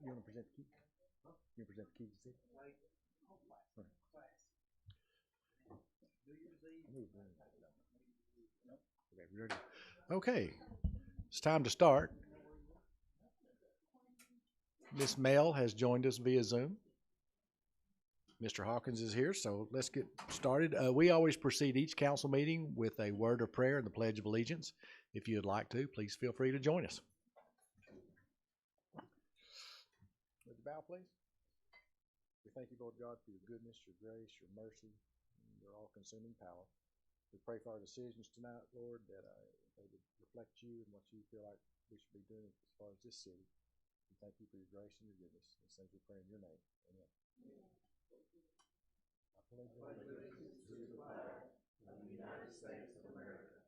You want to present the key? You want to present the key to the city? Okay, it's time to start. Miss Mel has joined us via Zoom. Mr. Hawkins is here, so let's get started. We always proceed each council meeting with a word of prayer and the Pledge of Allegiance. If you'd like to, please feel free to join us. Would you bow, please? We thank you, Lord God, for your goodness, your grace, your mercy, and your all-consuming power. We pray for our decisions tonight, Lord, that they would reflect you and what you feel like we should be doing as far as this city. We thank you for your grace and your goodness. These things we pray in your name. Amen. I pledge allegiance to the flag of the United States of America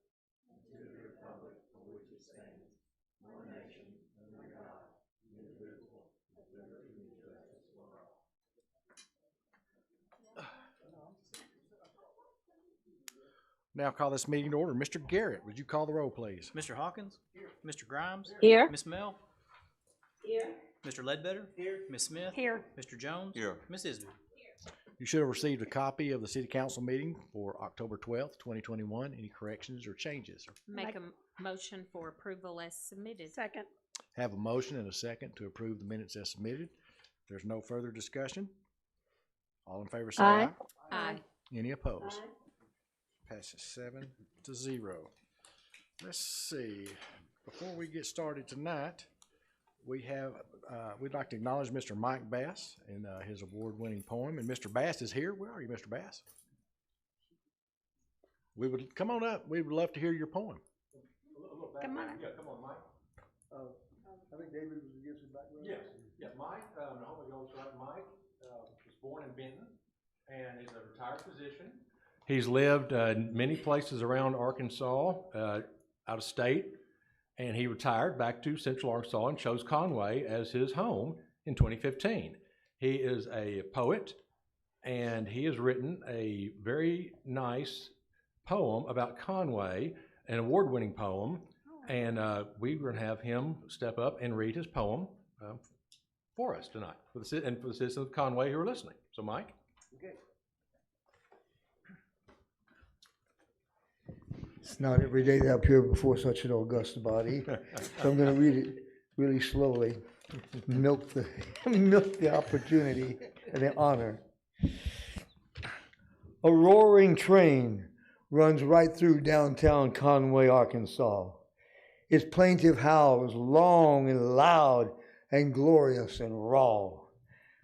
and to the republic for which it stands, one nation, under God, indivisible, with liberty and justice for all. Now call this meeting to order. Mr. Garrett, would you call the roll, please? Mr. Hawkins? Here. Mr. Grimes? Here. Miss Mel? Here. Mr. Ledbetter? Here. Miss Smith? Here. Mr. Jones? Here. Miss Isby? You should have received a copy of the City Council meeting for October 12th, 2021. Any corrections or changes? Make a motion for approval as submitted. Second. Have a motion and a second to approve the minutes as submitted. There's no further discussion. All in favor say aye. Aye. Any opposed? Passes 7-0. Let's see. Before we get started tonight, we'd like to acknowledge Mr. Mike Bass and his award-winning poem. And Mr. Bass is here. Where are you, Mr. Bass? Come on up. We would love to hear your poem. Come on. Yeah, come on, Mike. I think David was against his background. Yes, yeah, Mike, I hope I got this right. Mike was born in Benton and is a retired physician. He's lived in many places around Arkansas, out of state, and he retired back to Central Arkansas and chose Conway as his home in 2015. He is a poet, and he has written a very nice poem about Conway, an award-winning poem, and we're going to have him step up and read his poem for us tonight, for the citizens of Conway who are listening. So, Mike. Okay. It's not every day that I appear before such an august body, so I'm going to read it really slowly. Milk the opportunity and the honor. A roaring train runs right through downtown Conway, Arkansas. Its plaintive howls long and loud and glorious and raw.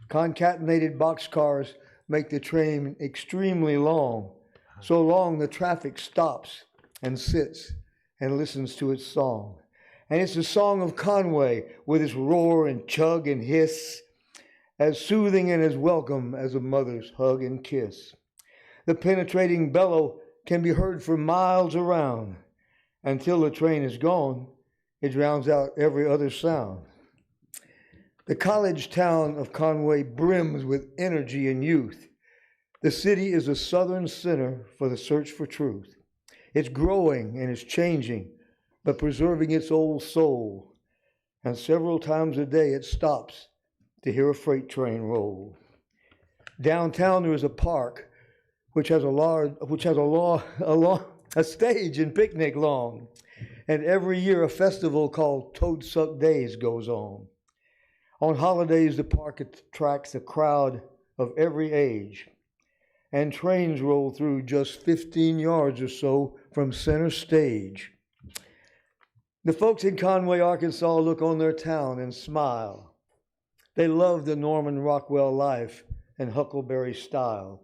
Concatenated boxcars make the train extremely long, so long the traffic stops and sits and listens to its song. And it's the song of Conway with its roar and chug and hiss, as soothing and as welcome as a mother's hug and kiss. The penetrating bellow can be heard for miles around. Until the train is gone, it drowns out every other sound. The college town of Conway brims with energy and youth. The city is a southern center for the search for truth. It's growing and it's changing, but preserving its old soul. And several times a day it stops to hear a freight train roll. Downtown there is a park which has a stage and picnic lawn. And every year a festival called Toadsuck Days goes on. On holidays the park attracts a crowd of every age. And trains roll through just 15 yards or so from center stage. The folks in Conway, Arkansas look on their town and smile. They love the Norman Rockwell life and Huckleberry style.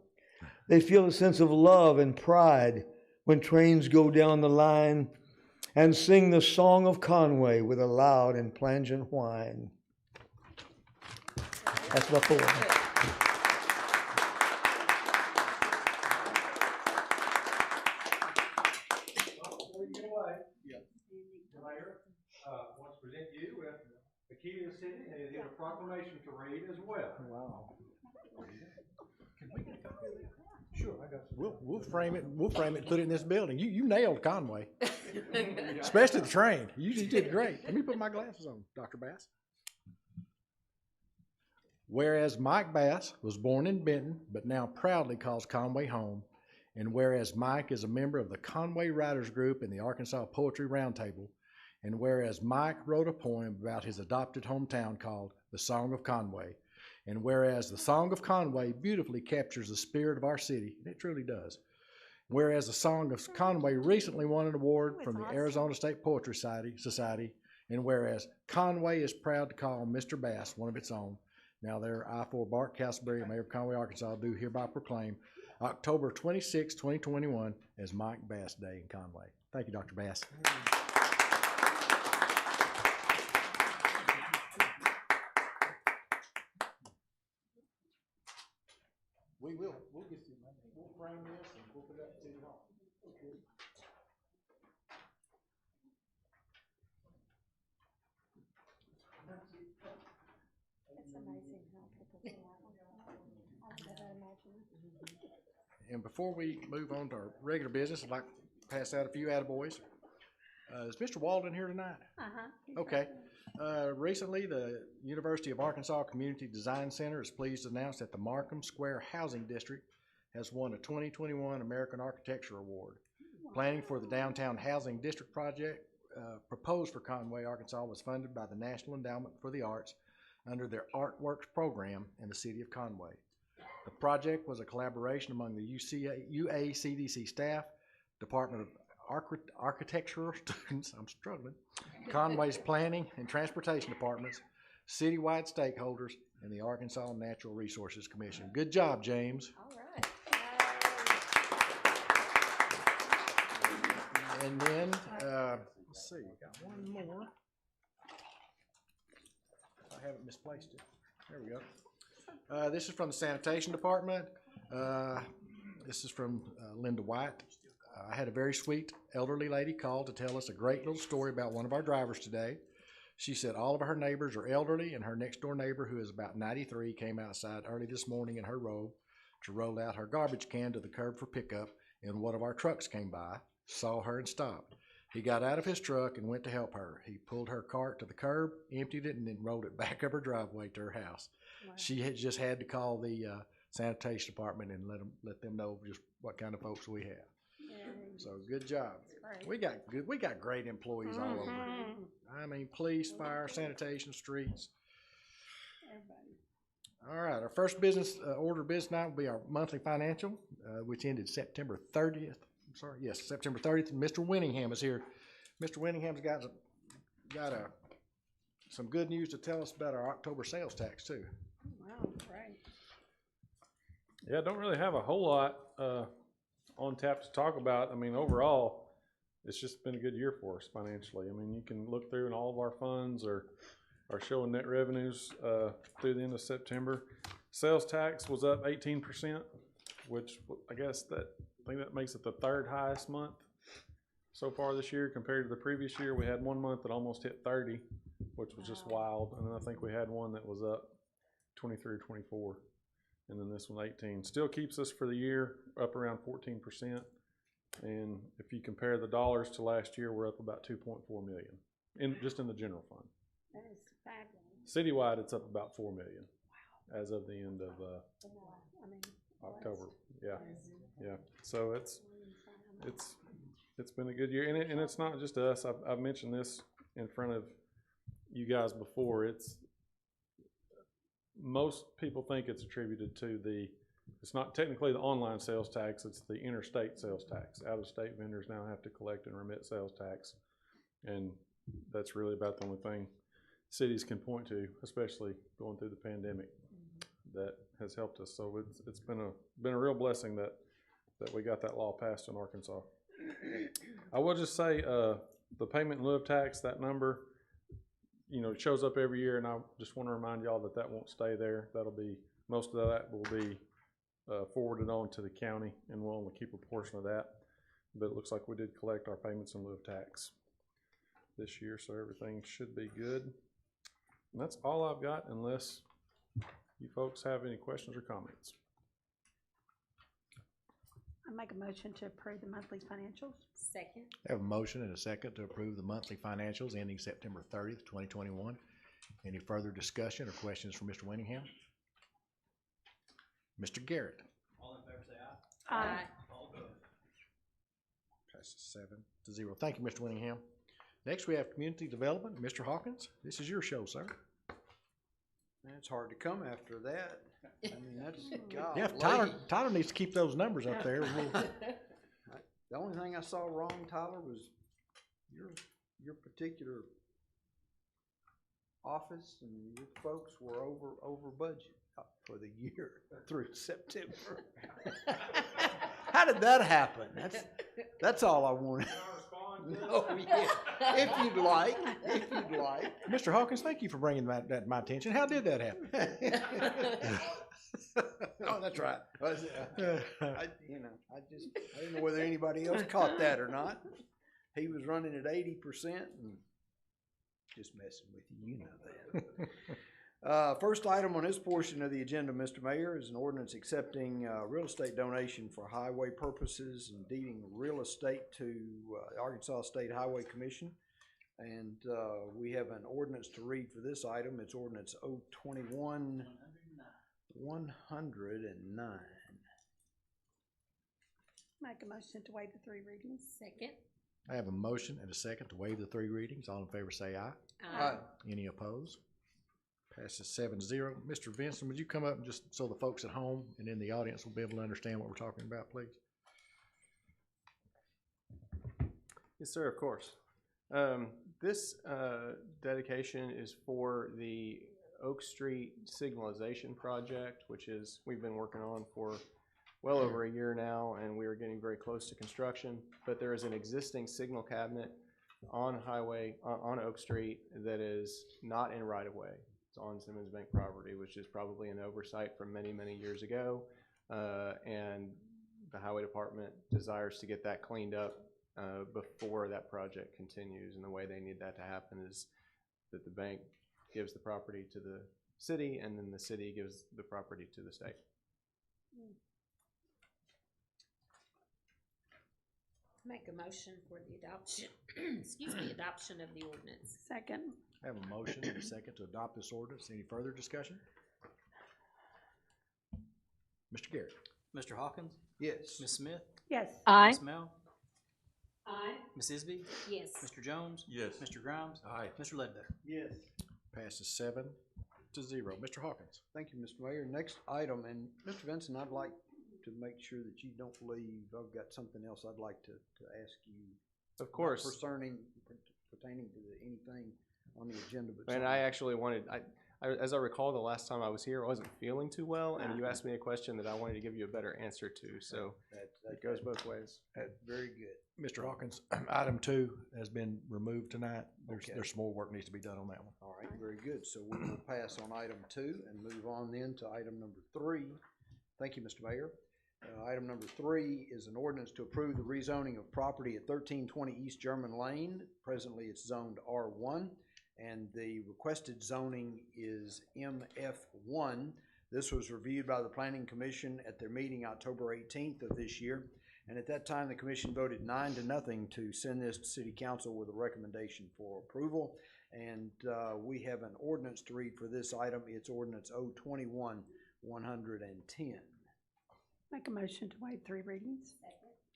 They feel a sense of love and pride when trains go down the line and sing the song of Conway with a loud and plangent whine. That's my poem. Before you get away, the mayor wants to present you with the key to the city, and he'll have a proclamation to read as well. Wow. Can we get a copy of that? Sure, I got some. We'll frame it. We'll frame it and put it in this building. You nailed Conway, especially the train. You did great. Let me put my glasses on, Dr. Bass. Whereas Mike Bass was born in Benton, but now proudly calls Conway home, and whereas Mike is a member of the Conway Writers Group in the Arkansas Poetry Roundtable, and whereas Mike wrote a poem about his adopted hometown called The Song of Conway, and whereas the Song of Conway beautifully captures the spirit of our city, and it truly does, whereas the Song of Conway recently won an award from the Arizona State Poetry Society, and whereas Conway is proud to call Mr. Bass one of its own, now there, I-4 Bart Castleberry, Mayor of Conway, Arkansas, do hereby proclaim October 26, 2021 as Mike Bass Day in Conway. Thank you, Dr. Bass. We'll get you, we'll frame this and we'll put it up to City Hall. Okay. It's amazing how people do that. I never imagined. And before we move on to our regular business, I'd like to pass out a few attaboys. Is Mr. Walden here tonight? Okay. Recently, the University of Arkansas Community Design Center is pleased to announce that the Markham Square Housing District has won a 2021 American Architecture Award. Planning for the Downtown Housing District project proposed for Conway, Arkansas was funded by the National Endowment for the Arts under their Artworks program in the city of Conway. The project was a collaboration among the UACDC staff, Department of Architectural students, I'm struggling, Conway's Planning and Transportation Departments, citywide stakeholders, and the Arkansas Natural Resources Commission. Good job, James. All right. And then, let's see, got one more. I haven't misplaced it. There we go. This is from the Sanitation Department. This is from Linda White. I had a very sweet elderly lady call to tell us a great little story about one of our drivers today. She said all of her neighbors are elderly, and her next door neighbor, who is about 93, came outside early this morning in her robe to roll out her garbage can to the curb for pickup, and one of our trucks came by, saw her, and stopped. He got out of his truck and went to help her. He pulled her cart to the curb, emptied it, and then rolled it back up her driveway to her house. Wow. She had just had to call the sanitation department and let them know just what kind of folks we have. So good job. We got great employees all over. I mean, police, fire, sanitation, streets. All right, our first business order of business now will be our monthly financial, which ended September 30th. I'm sorry, yes, September 30th. Mr. Winningham is here. Mr. Winningham's got some good news to tell us about our October sales tax too. Wow, great. Yeah, I don't really have a whole lot on tap to talk about. I mean, overall, it's just been a good year for us financially. I mean, you can look through and all of our funds are showing net revenues through the end of September. Sales tax was up 18%, which I think that makes it the third highest month so far this year compared to the previous year. We had 1 month that almost hit 30, which was just wild. And then I think we had one that was up 23 or 24. And then this one 18. Still keeps us for the year up around 14%. And if you compare the dollars to last year, we're up about 2.4 million just in the general fund. That is fabulous. Citywide, it's up about 4 million. Wow. As of the end of October. Yeah. Yeah. So it's been a good year, and it's not just us. I've mentioned this in front of you guys before. Most people think it's attributed to it's not technically the online sales tax, it's the interstate sales tax. Out-of-state vendors now have to collect and remit sales tax, and that's really about the only thing cities can point to, especially going through the pandemic, that has helped us. So it's been a real blessing that we got that law passed in Arkansas. I will just say the payment in lieu of tax, that number, it shows up every year, and I just want to remind y'all that won't stay there. Most of that will be forwarded on to the county, and we'll only keep a portion of that. But it looks like we did collect our payments in lieu of tax this year, so everything should be good. And that's all I've got, unless you folks have any questions or comments. I make a motion to approve the monthly financials. Second. I have a motion and a second to approve the monthly financials ending September 30th, 2021. Any further discussion or questions from Mr. Winningham? Mr. Garrett. All in favor say aye. Aye. All opposed. Passes 7-0. Thank you, Mr. Winningham. Next, we have Community Development. Mr. Hawkins, this is your show, sir. It's hard to come after that. I mean, that's, God. Yeah, Tyler needs to keep those numbers up there. The only thing I saw wrong, Tyler, was your particular office and your folks were over budget for the year through September. How did that happen? That's all I wanted. No, yeah. If you'd like. Mr. Hawkins, thank you for bringing that to my attention. How did that happen? Oh, that's right. I didn't know whether anybody else caught that or not. He was running at 80% and just messing with you. You know that. First item on this portion of the agenda, Mr. Mayor, is an ordinance accepting real estate donation for highway purposes and deeding real estate to Arkansas State Highway Commission. And we have an ordinance to read for this item. It's ordinance 021-109. Make a motion to waive the 3 readings. Second. I have a motion and a second to waive the 3 readings. All in favor say aye. Aye. Any opposed? Passes 7-0. Mr. Vincent, would you come up and just so the folks at home and in the audience will be able to understand what we're talking about, please? Yes, sir, of course. This dedication is for the Oak Street signalization project, which we've been working on for well over a year now, and we are getting very close to construction. But there is an existing signal cabinet on Oak Street that is not in right-of-way. It's on Simmons Bank property, which is probably an oversight from many, many years ago. And the highway department desires to get that cleaned up before that project continues. And the way they need that to happen is that the bank gives the property to the city, and then the city gives the property to the state. Make a motion for the adoption, adoption of the ordinance. Second. I have a motion and a second to adopt this ordinance. Any further discussion? Mr. Garrett. Mr. Hawkins, Yes. Ms. Smith, Yes. Ms. Mel, Aye. Ms. Isby, Yes. Mr. Jones, Yes. Mr. Grimes, Aye. Mr. Ledbetter. Yes. Passes 7-0. Mr. Hawkins. Thank you, Mr. Mayor. Next item, and Mr. Vincent, I'd like to make sure that you don't leave. I've got something else I'd like to ask you. Of course. Pertaining to anything on the agenda. But And I actually wanted, as I recall, the last time I was here, I wasn't feeling too well, and you asked me a question that I wanted to give you a better answer to, so it goes both ways. That's very good. Mr. Hawkins, item 2 has been removed tonight. Okay. There's some more work needs to be done on that one. All right, very good. So we will pass on item 2 and move on then to item number 3. Thank you, Mr. Mayor. Item number 3 is an ordinance to approve the rezoning of property at 1320 East German Lane. Presently, it's zoned R1, and the requested zoning is MF1. This was reviewed by the Planning Commission at their meeting October 18th of this year, and at that time, the commission voted 9-0 to send this to City Council with a recommendation for approval. And we have an ordinance to read for this item. It's ordinance 021-110. Make a motion to waive 3 readings.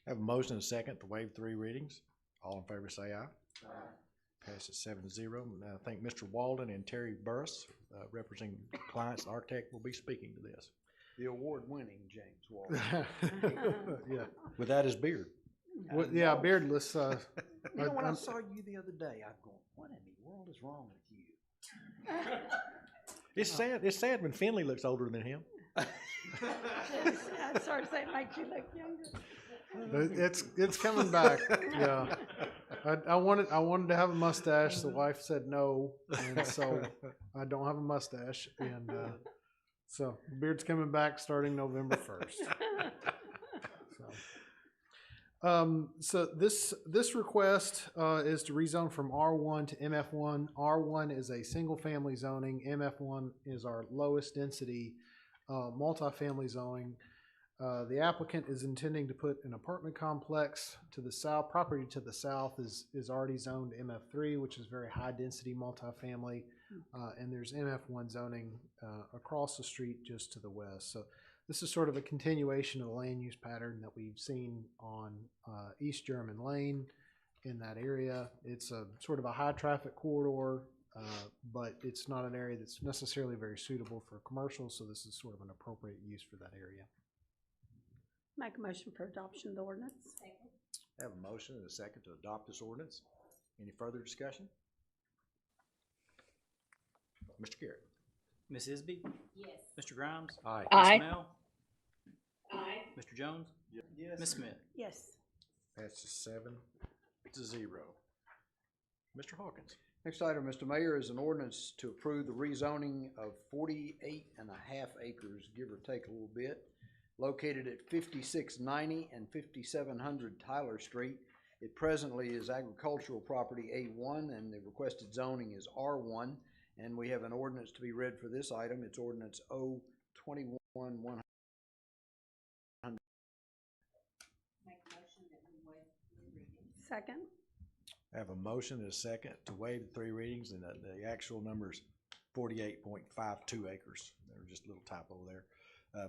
I have a motion and a second to waive 3 readings. All in favor say aye. Aye. Passes 7-0. I think Mr. Walden and Terry Burris, representing clients, architect, will be speaking to this. The award-winning James Walden. Yeah. Without his beard. Well, yeah, beardless. You know, when I saw you the other day, I'm going, what in the world is wrong with you? It's sad. It's sad when Finley looks older than him. I sort of say it makes you look younger. It's coming back. Yeah. I wanted to have a mustache. The wife said no, and so I don't have a mustache. And so beard's coming back starting November 1st. So this request is to rezone from R1 to MF1. R1 is a single family zoning. MF1 is our lowest density multifamily zoning. The applicant is intending to put an apartment complex to the south. Property to the south is already zoned MF3, which is very high density multifamily, and there's MF1 zoning across the street just to the west. So this is sort of a continuation of the land use pattern that we've seen on East German Lane in that area. It's a sort of a high traffic corridor, but it's not an area that's necessarily very suitable for commercial, so this is sort of an appropriate use for that area. Make a motion for adoption of the ordinance. I have a motion and a second to adopt this ordinance. Any further discussion? Mr. Garrett. Ms. Isby? Yes. Mr. Grimes? Aye. Ms. Mel? Aye. Mr. Jones? Yes. Ms. Smith? Yes. Passes 7-0. Mr. Hawkins. Next item, Mr. Mayor, is an ordinance to approve the rezoning of 48.5 acres, give or take a little bit, located at 5690 and 5700 Tyler Street. It presently is agricultural property A1, and the requested zoning is R1. And we have an ordinance to be read for this item. It's ordinance 021-100. Second. I have a motion and a second to waive the 3 readings, and the actual number is 48.52 acres. There was just a little typo there.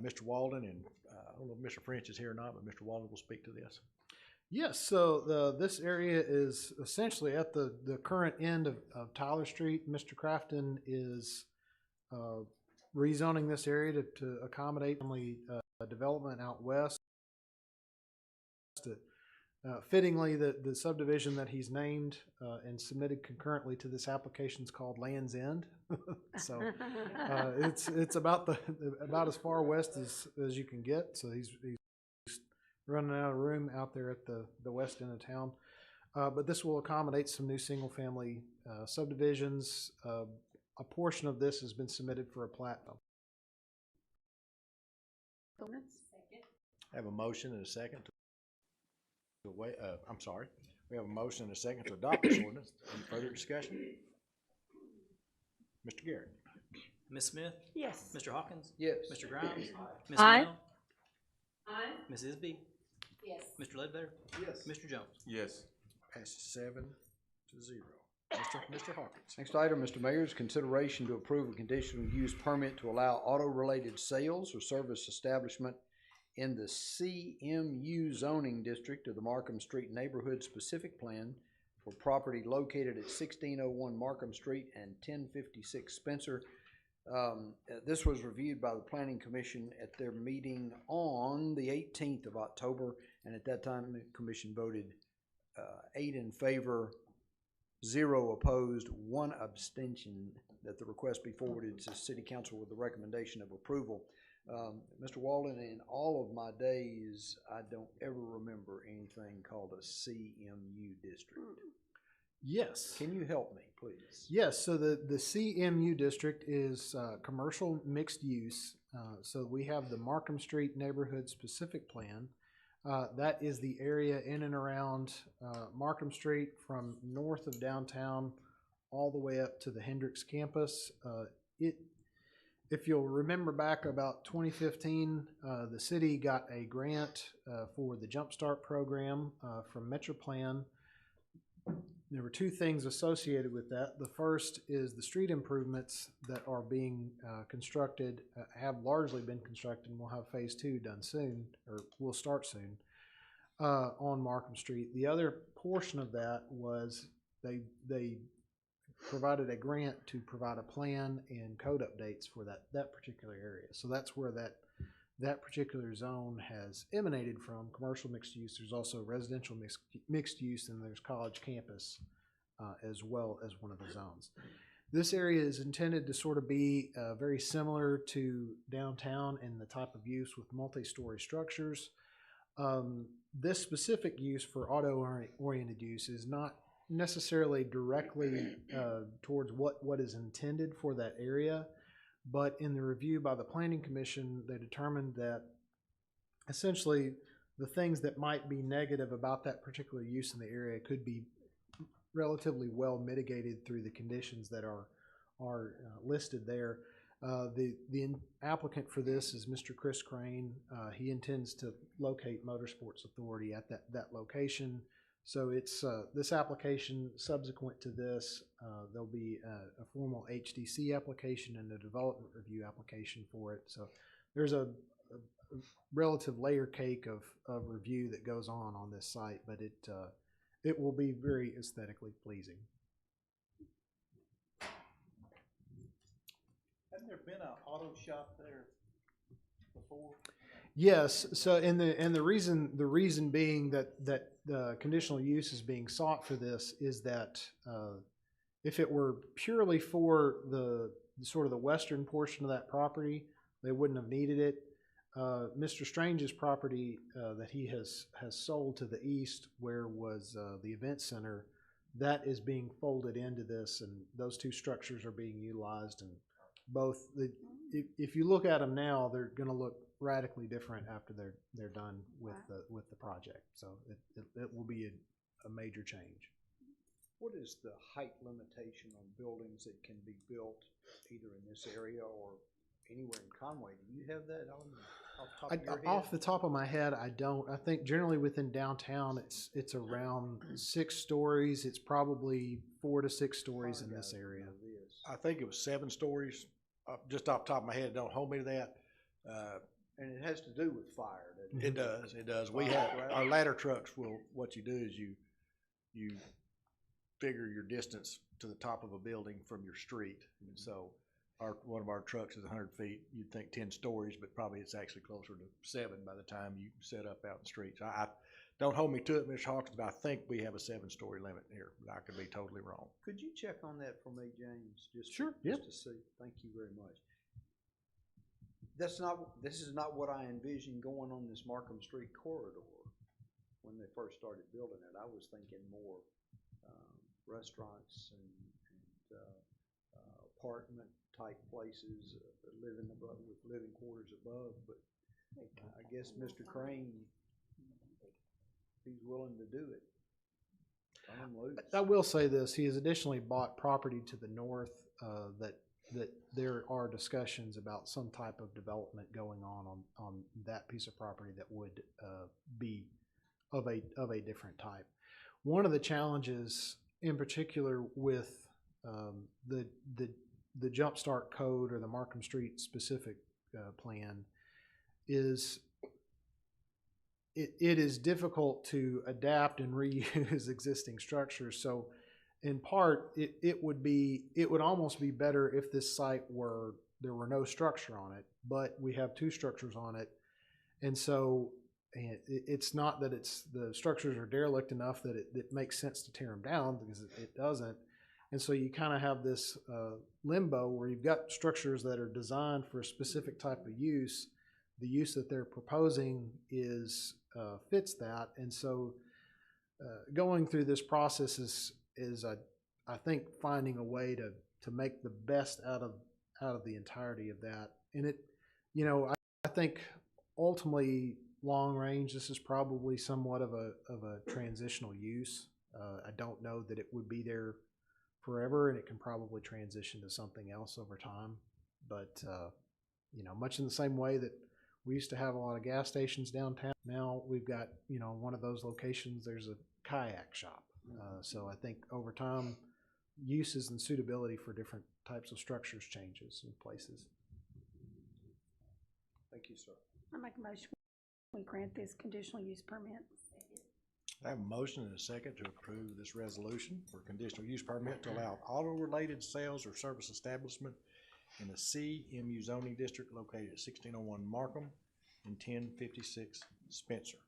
Mr. Walden, and I don't know if Mr. French is here or not, but Mr. Walden will speak to this. Yes, so this area is essentially at the current end of Tyler Street. Mr. Crafton is rezoning this area to accommodate family development out west. Fittingly, the subdivision that he's named and submitted concurrently to this application is called Land's End. So it's about as far west as you can get. So he's running out of room out there at the west end of town. But this will accommodate some new single-family subdivisions. A portion of this has been submitted for a plat. I have a motion and a second to we have a motion and a second to adopt this ordinance. Any further discussion? Mr. Garrett. Ms. Smith? Yes. Mr. Hawkins? Yes. Mr. Grimes? Ms. Aye. Mel? Aye. Ms. Isby? Yes. Mr. Ledbetter? Yes. Mr. Jones? Yes. Passes 7-0. Mr. Hawkins. Next item, Mr. Mayor, is consideration to approve a conditional use permit to allow auto-related sales or service establishment in the CMU zoning district of the Markham Street Neighborhood Specific Plan for property located at 1601 Markham Street and 1056 Spencer. This was reviewed by the Planning Commission at their meeting on the 18th of October, and at that time, the Commission voted 8 in favor, 0 opposed, 1 abstention, that the request be forwarded to City Council with the recommendation of approval. Mr. Walden, in all of my days, I don't ever remember anything called a CMU district. Yes. Can you help me, please? Yes, so the CMU district is commercial mixed use. So we have the Markham Street Neighborhood Specific Plan. That is the area in and around Markham Street from north of downtown all the way up to the Hendricks campus. If you'll remember back about 2015, the city got a grant for the Jumpstart program from MetroPlan. There were 2 things associated with that. The first is the street improvements that are being constructed, have largely been constructed, and we'll have phase 2 done soon, or we'll start soon, on Markham Street. The other portion of that was they provided a grant to provide a plan and code updates for that particular area. So that's where that particular zone has emanated from, commercial mixed use. There's also residential mixed use, and there's college campus as well as one of the zones. This area is intended to sort of be very similar to downtown in the type of use with multi-story structures. This specific use for auto-oriented use is not necessarily directly towards what is intended for that area, but in the review by the Planning Commission, they determined that essentially the things that might be negative about that particular use in the area could be relatively well mitigated through the conditions that are listed there. The applicant for this is Mr. Chris Crane. He intends to locate Motorsports Authority at that location. So it's this application, subsequent to this, there'll be a formal HDC application and a development review application for it. So there's a relative layer cake of review that goes on this site, but it will be very aesthetically pleasing. Hasn't there been an auto shop there before? Yes. So, and the reason being that the conditional use is being sought for this is that if it were purely for the sort of the western portion of that property, they wouldn't have needed it. Mr. Strange's property that he has sold to the east, where was the event center, that is being folded into this, and those two structures are being utilized. And both, if you look at them now, they're going to look radically different after they're done with the project. So it will be a major change. What is the height limitation on buildings that can be built either in this area or anywhere in Conway? Do you have that off the top of your head? Off the top of my head, I don't. I think generally within downtown, it's around 6 stories. It's probably 4 to 6 stories in this area. I think it was 7 stories, just off the top of my head. Don't hold me to that. And it has to do with fire, doesn't it? It does. We have, our ladder trucks will, what you do is you figure your distance to the top of a building from your street. And so one of our trucks is 100 feet. You'd think 10 stories, but probably it's actually closer to 7 by the time you set up out in the streets. I don't hold me to it, Mr. Hawkins, but I think we have a 7-story limit here. But I could be totally wrong. Could you check on that for me, James? Sure. Just to see. Thank you very much. This is not what I envisioned going on this Markham Street corridor when they first started building it. I was thinking more restaurants and apartment type places, living above with living quarters above. But I guess Mr. Crane, he's willing to do it. Turn him loose. I will say this: he has additionally bought property to the north that there are discussions about some type of development going on that piece of property that would be of a different type. One of the challenges, in particular, with the Jumpstart Code or the Markham Street specific plan, is it is difficult to adapt and reuse existing structures. So in part, it would almost be better if this site there were no structure on it, but we have 2 structures on it. And so it's not that the structures are derelict enough that it makes sense to tear them down, because it doesn't. And so you kind of have this limbo where you've got structures that are designed for a specific type of use. The use that they're proposing fits that. And so going through this process is I think finding a way to make the best out of the entirety of that. And I think ultimately long range, this is probably somewhat of a transitional use. I don't know that it would be there forever, and it can probably transition to something else over time. But much in the same way that we used to have a lot of gas stations downtown, now we've got one of those locations, there's a kayak shop. So I think over time, uses and suitability for different types of structures changes in places. Thank you, sir. I make a motion, we grant this conditional use permit. I have a motion and a second to approve this resolution for conditional use permit to allow auto-related sales or service establishment in the CMU zoning district located at 1601 Markham and 1056 Spencer.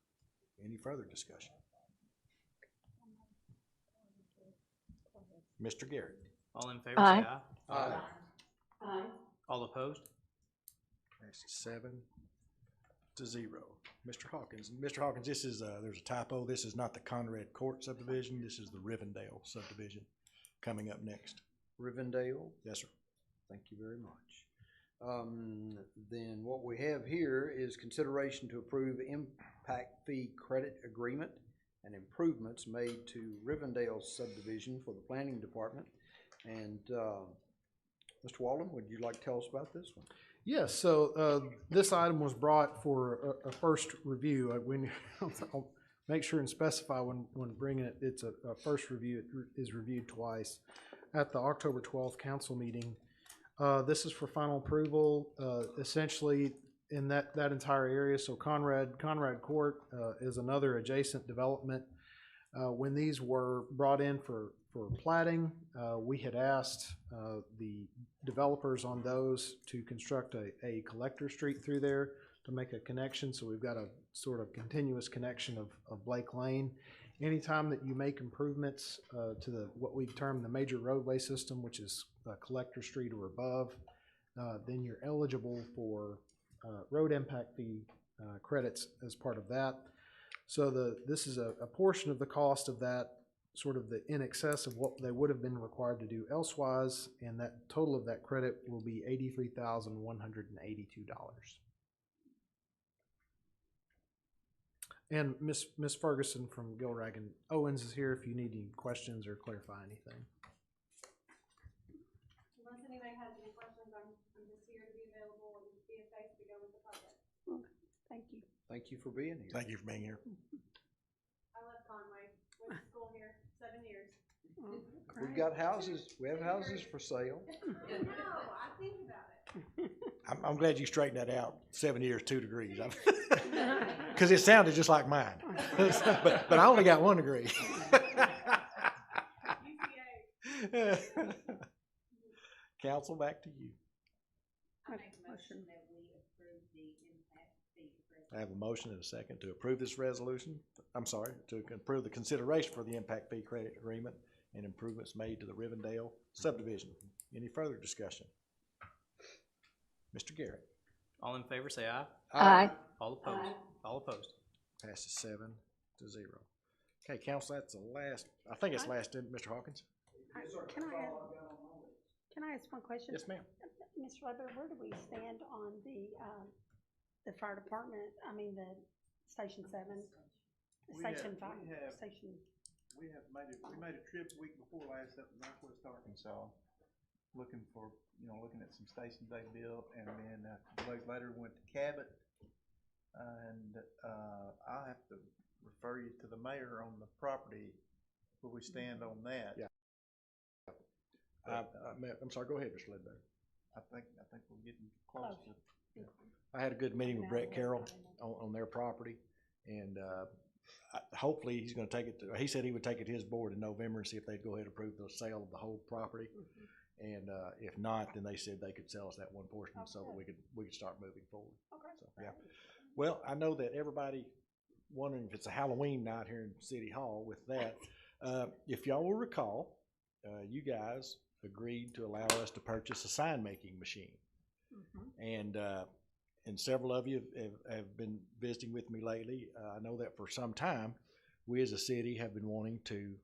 Any further discussion? Mr. Garrett. All in favor, say aye. Aye. Aye. All opposed? That's 7-0. Mr. Hawkins, this is, there's a typo. This is not the Conrad Court subdivision. This is the Rivendell subdivision coming up next. Rivendell? Yes, sir. Thank you very much. Then what we have here is consideration to approve impact fee credit agreement and improvements made to Rivendell subdivision for the planning department. And Mr. Walden, would you like to tell us about this one? Yes, so this item was brought for a first review. I'll make sure and specify when bringing it, it's a first review. It is reviewed twice at the October 12th council meeting. This is for final approval. Essentially, in that entire area. So Conrad Court is another adjacent development. When these were brought in for platting, we had asked the developers on those to construct a collector street through there to make a connection. So we've got a sort of continuous connection of Blake Lane. Anytime that you make improvements to what we term the major roadway system, which is collector street or above, then you're eligible for road impact fee credits as part of that. So this is a portion of the cost of that, sort of the in excess of what they would have been required to do elsewise, and that total of that credit will be $83,182. And Miss Ferguson from Gilrag and Owens is here if you need any questions or clarify anything. Unless anybody has any questions, I'm just here to be available and be a face to go with the project. Okay, thank you. Thank you for being here. Thank you for being here. I love Conway. Went to school here 7 years. We've got houses, we have houses for sale. No, I think about it. I'm glad you straightened that out. 7 years, 2 degrees. Because it sounded just like mine. but I only got 1 degree. Council, back to you. I make a motion that we approve the impact fee. I have a motion and a second to approve this resolution. I'm sorry, to approve the consideration for the impact fee credit agreement and improvements made to the Rivendell subdivision. Any further discussion? Mr. Garrett. All in favor, say aye. Aye. All opposed? All opposed. Passes 7-0. Okay, council, that's the last, I think it's last, Mr. Hawkins? Can I ask one question? Yes, ma'am. Mr. Weber, where do we stand on the fire department, the Station 7? Station 5, Station. We made a trip the week before last up in Northwest Arkansas, looking at some stations they built, and then a few days later went to Cabot, and I'll have to refer you to the mayor on the property where we stand on that. Yeah. I'm sorry, go ahead, Mr. Ledbetter. I think we're getting close to. I had a good meeting with Brett Carroll on their property, and hopefully he's gonna take it he said he would take it to his board in November and see if they'd go ahead and approve the sale of the whole property. And if not, then they said they could sell us that one portion so that we could start moving forward. Okay. So, yeah. Well, I know that everybody wondering if it's a Halloween night here in City Hall with that. If y'all will recall, you guys agreed to allow us to purchase a sign making machine. And several of you have been visiting with me lately. I know that for some time, we as a city have been wanting to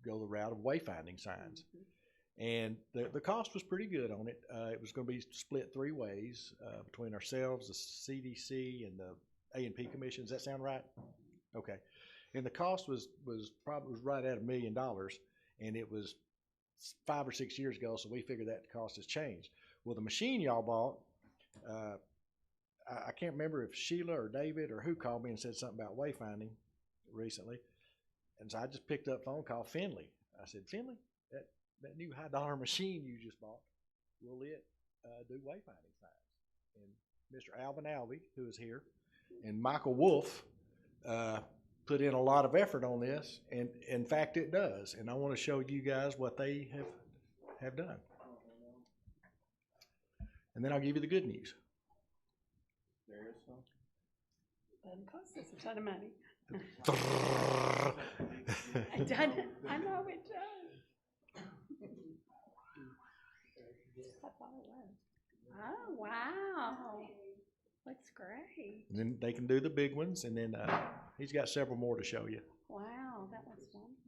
go the route of wayfinding signs. And the cost was pretty good on it. It was going to be split 3 ways between ourselves, the CDC, and the A&P Commission. Does that sound right? Okay. And the cost was probably right at $1 million, and it was 5 or 6 years ago, so we figured that the cost has changed. Well, the machine y'all bought, I can't remember if Sheila or David or who called me and said something about wayfinding recently, and so I just picked up phone, called Finley. I said, Finley, that new high-dollar machine you just bought, will it do wayfinding signs? And Mr. Alvin Alvey, who is here, and Michael Wolf put in a lot of effort on this, and in fact it does. And I want to show you guys what they have done. And then I'll give you the good news. There is some. Doesn't cost us a ton of money. It doesn't. I know it does. I thought it was. Oh, wow. Looks great. And then they can do the big ones, and then he's got several more to show you. Wow, that looks wonderful.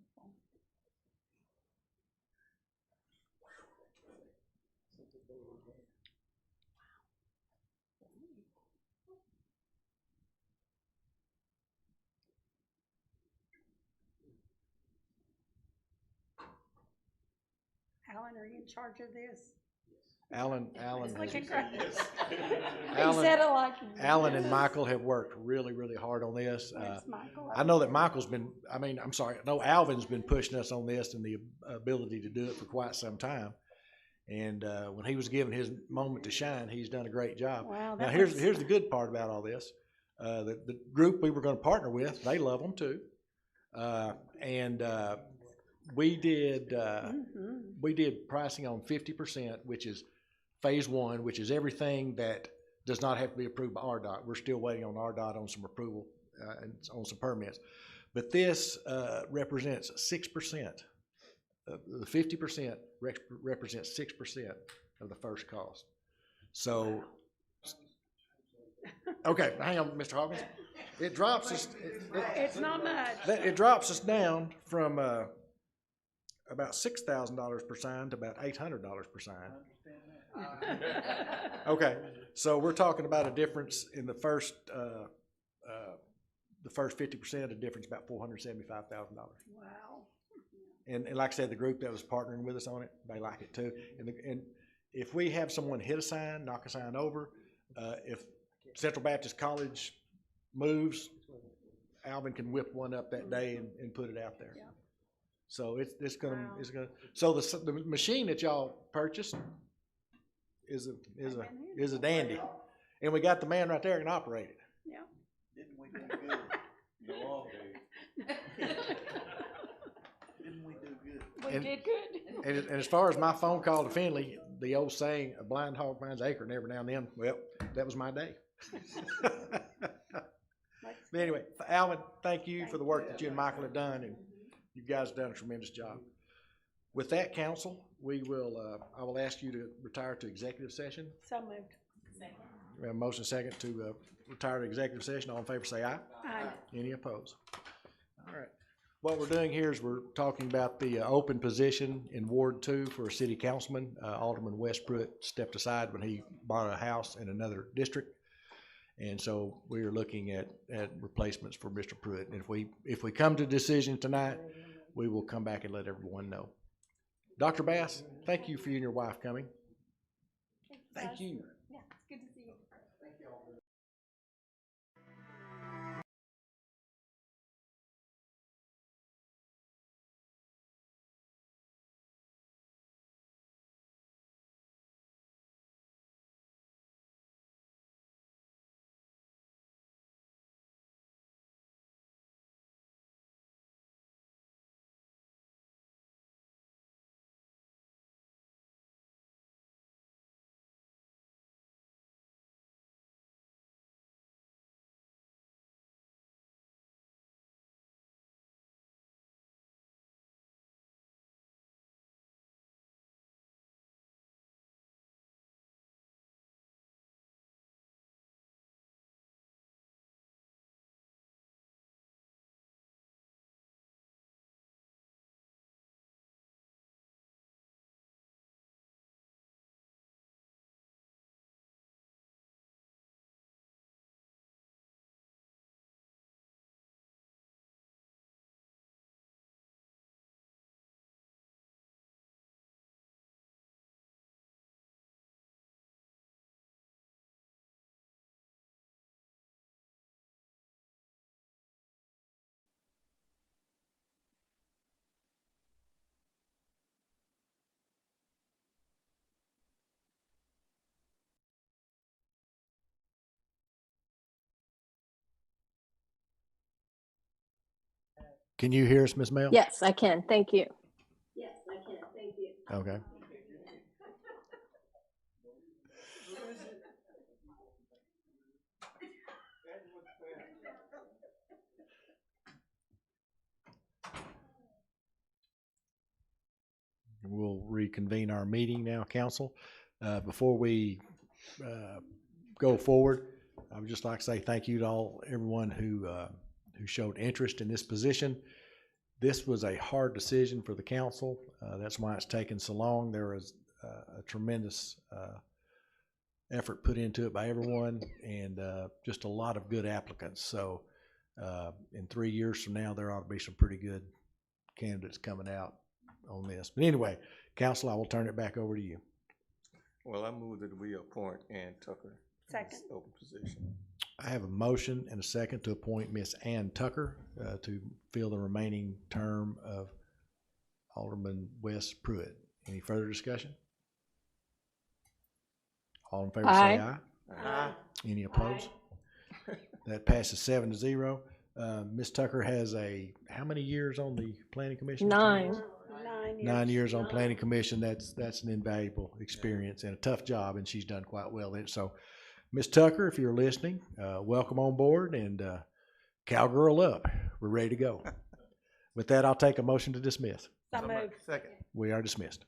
Alan, are you in charge of this? Alan, It's looking great. Alan, He said it like Alan and Michael have worked really, really hard on this. Where's Michael? I know that Michael's been, I know Alvin's been pushing us on this and the ability to do it for quite some time. And when he was given his moment to shine, he's done a great job. Wow, Now, that here's looks- the good part about all this. The group we were going to partner with, they love them too. We did pricing on 50%, which is phase one, which is everything that does not have to be approved by RDOT. We're still waiting on RDOT on some approval and on some permits. But this represents 6%. The 50% represents 6% of the first cost. So, okay, hang on, Mr. Hawkins. It drops us. It's not much. It drops us down from about $6,000 per sign to about $800 per sign. Okay, so we're talking about a difference in the first 50%, a difference about $475,000. Wow. And like I said, the group that was partnering with us on it, they like it too. And if we have someone hit a sign, knock a sign over, if Central Baptist College moves, Alvin can whip one up that day and put it out there. Yeah. So it's gonna. So the machine that y'all purchased is a dandy, and we got the man right there who can operate it. Yeah. Didn't we do good? No, all days. Didn't we do good? We did good. And as far as my phone call to Finley, the old saying, "A blind hog finds an acorn every now and then." Well, that was my day. But anyway, Alvin, thank you for the work that you and Michael have done, and you guys have done a tremendous job. With that, council, I will ask you to retire to executive session. So moved. We have a motion second to retire to executive session. All in favor say aye. Aye. Any opposed? All right. What we're doing here is we're talking about the open position in Ward 2 for a city councilman. Alderman Wes Pruitt stepped aside when he bought a house in another district. And so we are looking at replacements for Mr. Pruitt. And if we come to a decision tonight, we will come back and let everyone know. Dr. Bass, thank you for you and your wife coming. Thank you. Yeah, it's good to see you. Can you hear us, Ms. Mel? Yes, I can. Thank you. Okay. We'll reconvene our meeting now, council. Before we go forward, I would just like to say thank you to everyone who showed interest in this position. This was a hard decision for the council. That's why it's taken so long. There was a tremendous effort put into it by everyone, and just a lot of good applicants. So in 3 years from now, there ought to be some pretty good candidates coming out on this. But anyway, council, I will turn it back over to you. Well, I move that we appoint Ann Tucker to Second. this open position. I have a motion and a second to appoint Miss Ann Tucker to fill the remaining term of Alderman Wes Pruitt. Any further discussion? All in favor say aye. Aye. Any opposed? That passes 7-0. Ms. Tucker has how many years on the planning commission? 9 9 years on planning commission. That's an invaluable experience and a tough job, and she's done quite well in it. So, Ms. Tucker, if you're listening, welcome on board, and cowgirl up. We're ready to go. With that, I'll take a motion to dismiss. So moved. Second. We are dismissed.